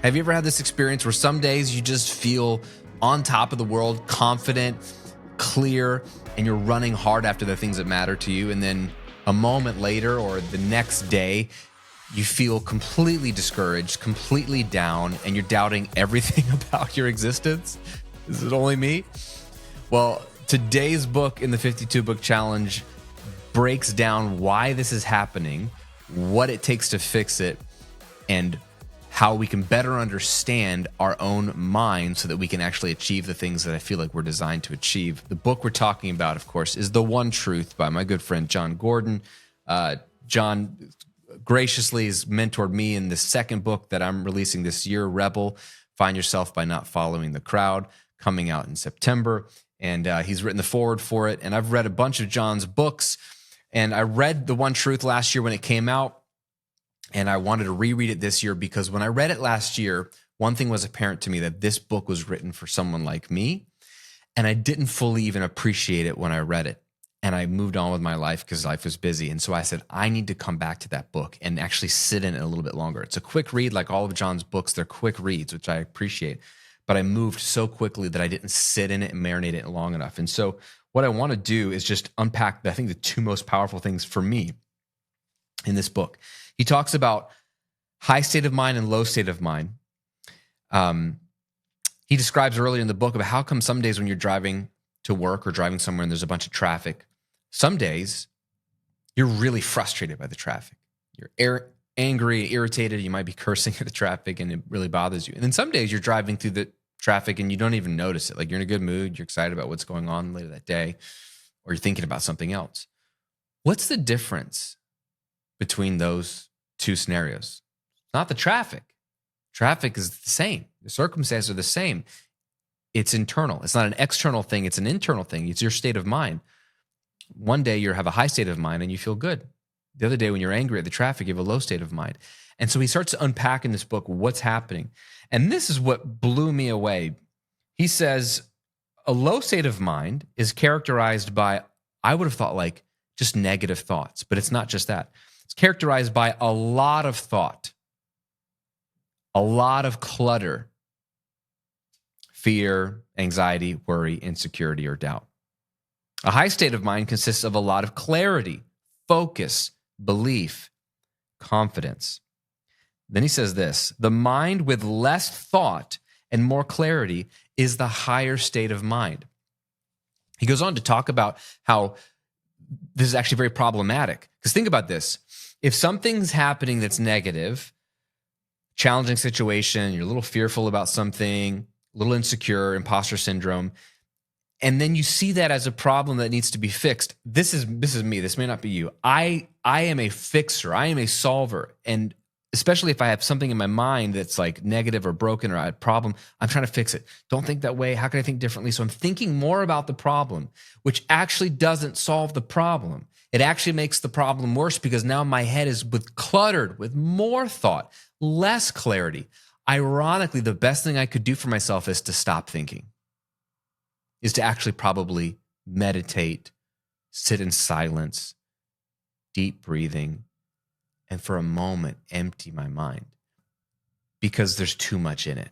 Have you ever had this experience where some days you just feel on top of the world, confident, clear, and you're running hard after the things that matter to you, and then a moment later or the next day, you feel completely discouraged, completely down, and you're doubting everything about your existence? Is it only me? Well, today's book in the 52 book challenge breaks down why this is happening, what it takes to fix it, and how we can better understand our own mind so that we can actually achieve the things that I feel like we're designed to achieve. The book we're talking about, of course, is The One Truth by my good friend Jon Gordon. Jon graciously has mentored me in the second book that I'm releasing this year, Rebel, Find Yourself by Not Following the Crowd, coming out in September. And he's written the foreword for it. And I've read a bunch of Jon's books. And I read The One Truth last year when it came out. And I wanted to reread it this year because when I read it last year, one thing was apparent to me, that this book was written for someone like me. And I didn't fully even appreciate it when I read it. And I moved on with my life because life was busy. And so I said, I need to come back to that book and actually sit in it a little bit longer. It's a quick read, like all of Jon's books. They're quick reads, which I appreciate. But I moved so quickly that I didn't sit in it and marinate it long enough. And so what I want to do is just unpack, I think, the two most powerful things for me in this book. He talks about high state of mind and low state of mind. He describes earlier in the book about how come some days when you're driving to work or driving somewhere and there's a bunch of traffic, some days you're really frustrated by the traffic. You're angry, irritated. You might be cursing at the traffic and it really bothers you. And then some days you're driving through the traffic and you don't even notice it. Like you're in a good mood. You're excited about what's going on later that day, or you're thinking about something else. What's the difference between those two scenarios? Not the traffic. Traffic is the same. The circumstances are the same. It's internal. It's not an external thing. It's an internal thing. It's your state of mind. One day you have a high state of mind and you feel good. The other day when you're angry at the traffic, you have a low state of mind. And so he starts to unpack in this book what's happening. And this is what blew me away. He says a low state of mind is characterized by, I would have thought, like just negative thoughts, but it's not just that. It's characterized by a lot of thought, a lot of clutter, fear, anxiety, worry, insecurity, or doubt. A high state of mind consists of a lot of clarity, focus, belief, confidence. Then he says this: the mind with less thought and more clarity is the higher state of mind. He goes on to talk about how this is actually very problematic. Because think about this. If something's happening that's negative, challenging situation, you're a little fearful about something, a little insecure, imposter syndrome, and then you see that as a problem that needs to be fixed. This is me. This may not be you. I am a fixer. I am a solver. And especially if I have something in my mind that's like negative or broken or I have a problem, I'm trying to fix it. Don't think that way. How can I think differently? So I'm thinking more about the problem, which actually doesn't solve the problem. It actually makes the problem worse because now my head is cluttered with more thought, less clarity. Ironically, the best thing I could do for myself is to stop thinking, is to actually probably meditate, sit in silence, deep breathing, and for a moment, empty my mind because there's too much in it.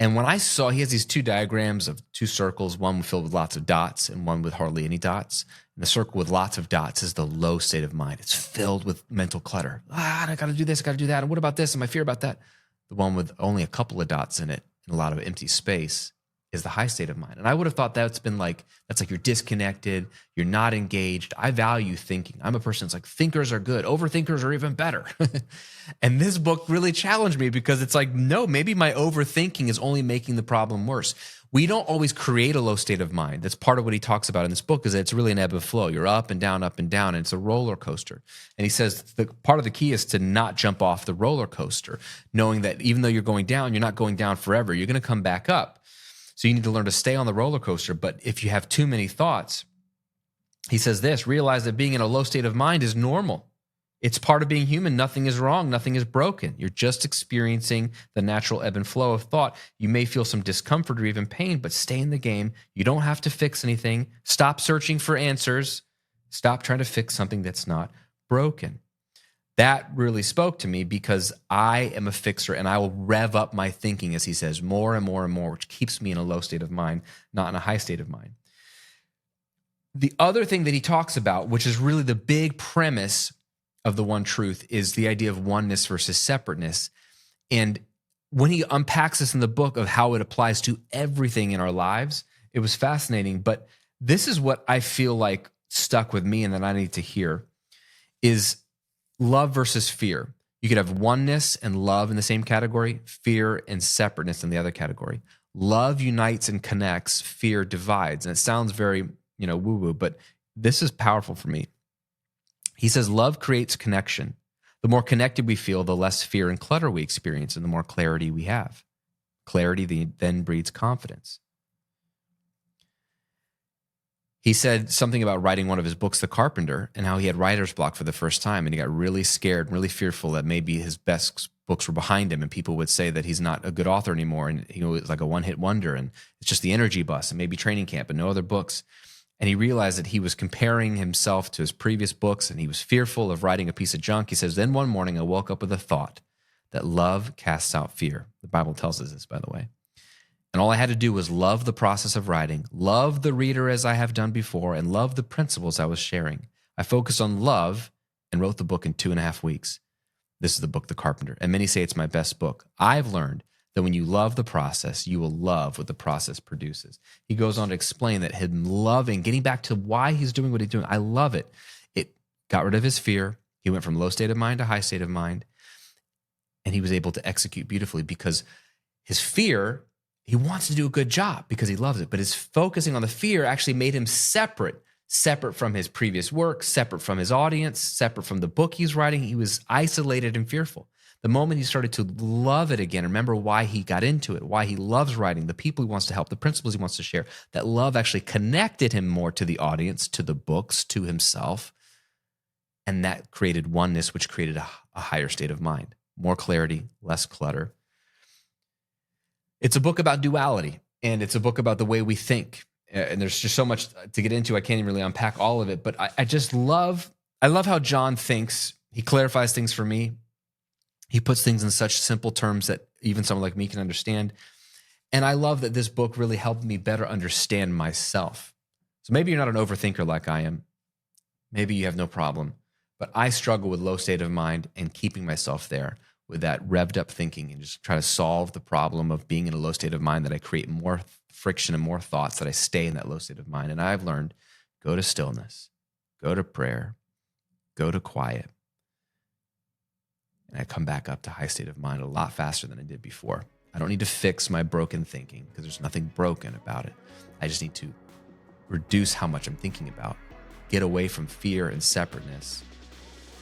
And when I saw, he has these two diagrams of two circles, one filled with lots of dots and one with hardly any dots. And the circle with lots of dots is the low state of mind. It's filled with mental clutter. I got to do this, I got to do that. And what about this? And I fear about that. The one with only a couple of dots in it and a lot of empty space is the high state of mind. And I would have thought that's like you're disconnected, you're not engaged. I value thinking. I'm a person that's like, thinkers are good, overthinkers are even better. And this book really challenged me because it's like, no, maybe my overthinking is only making the problem worse. We don't always create a low state of mind. That's part of what he talks about in this book, is that it's really an ebb and flow. You're up and down, and it's a roller coaster. And he says the part of the key is to not jump off the roller coaster, knowing that even though you're going down, you're not going down forever. You're going to come back up. So you need to learn to stay on the roller coaster. But if you have too many thoughts, he says this: realize that being in a low state of mind is normal. It's part of being human. Nothing is wrong. Nothing is broken. You're just experiencing the natural ebb and flow of thought. You may feel some discomfort or even pain, but stay in the game. You don't have to fix anything. Stop searching for answers. Stop trying to fix something that's not broken. That really spoke to me because I am a fixer and I will rev up my thinking, as he says, more and more and more, which keeps me in a low state of mind, not in a high state of mind. The other thing that he talks about, which is really the big premise of the one truth, is the idea of oneness versus separateness. And when he unpacks this in the book of how it applies to everything in our lives, it was fascinating. But this is what I feel like stuck with me and that I need to hear is love versus fear. You could have oneness and love in the same category, fear and separateness in the other category. Love unites and connects, fear divides. And it sounds very, woo-woo, but this is powerful for me. He says, love creates connection. The more connected we feel, the less fear and clutter we experience, and the more clarity we have. Clarity then breeds confidence. He said something about writing one of his books, The Carpenter, and how he had writer's block for the first time, and he got really scared, really fearful that maybe his best books were behind him, and people would say that he's not a good author anymore, and it's like a one-hit wonder, and it's just the Energy Bus, and maybe Training Camp, and no other books. And he realized that he was comparing himself to his previous books, and he was fearful of writing a piece of junk. He says, then one morning I woke up with a thought that love casts out fear. The Bible tells us this, by the way. And all I had to do was love the process of writing, love the reader as I have done before, and love the principles I was sharing. I focused on love and wrote the book in 2.5 weeks. This is the book, The Carpenter. And many say it's my best book. I've learned that when you love the process, you will love what the process produces. He goes on to explain that him loving, getting back to why he's doing what he's doing, I love it. It got rid of his fear. He went from low state of mind to high state of mind. And he was able to execute beautifully because his fear, he wants to do a good job because he loves it. But his focusing on the fear actually made him separate from his previous work, separate from his audience, separate from the book he's writing. He was isolated and fearful. The moment he started to love it again, remember why he got into it, why he loves writing, the people he wants to help, the principles he wants to share, that love actually connected him more to the audience, to the books, to himself. And that created oneness, which created a higher state of mind, more clarity, less clutter. It's a book about duality, and it's a book about the way we think. And there's just so much to get into. I can't even really unpack all of it, but I just love how Jon thinks. He clarifies things for me. He puts things in such simple terms that even someone like me can understand. And I love that this book really helped me better understand myself. So maybe you're not an overthinker like I am. Maybe you have no problem. But I struggle with low state of mind and keeping myself there with that revved up thinking and just try to solve the problem of being in a low state of mind, that I create more friction and more thoughts, that I stay in that low state of mind. And I've learned, go to stillness, go to prayer, go to quiet. And I come back up to high state of mind a lot faster than I did before. I don't need to fix my broken thinking because there's nothing broken about it. I just need to reduce how much I'm thinking about, get away from fear and separateness,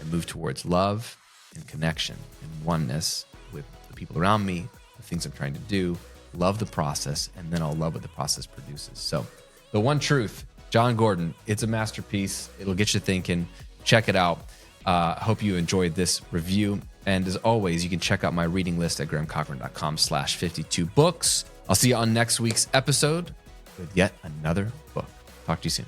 and move towards love and connection and oneness with the people around me, the things I'm trying to do, love the process, and then I'll love what the process produces. So The One Truth, Jon Gordon, it's a masterpiece. It'll get you thinking. Check it out. Hope you enjoyed this review. And as always, you can check out my reading list at grahamcochran.com/52 books. I'll see you on next week's episode with yet another book. Talk to you soon.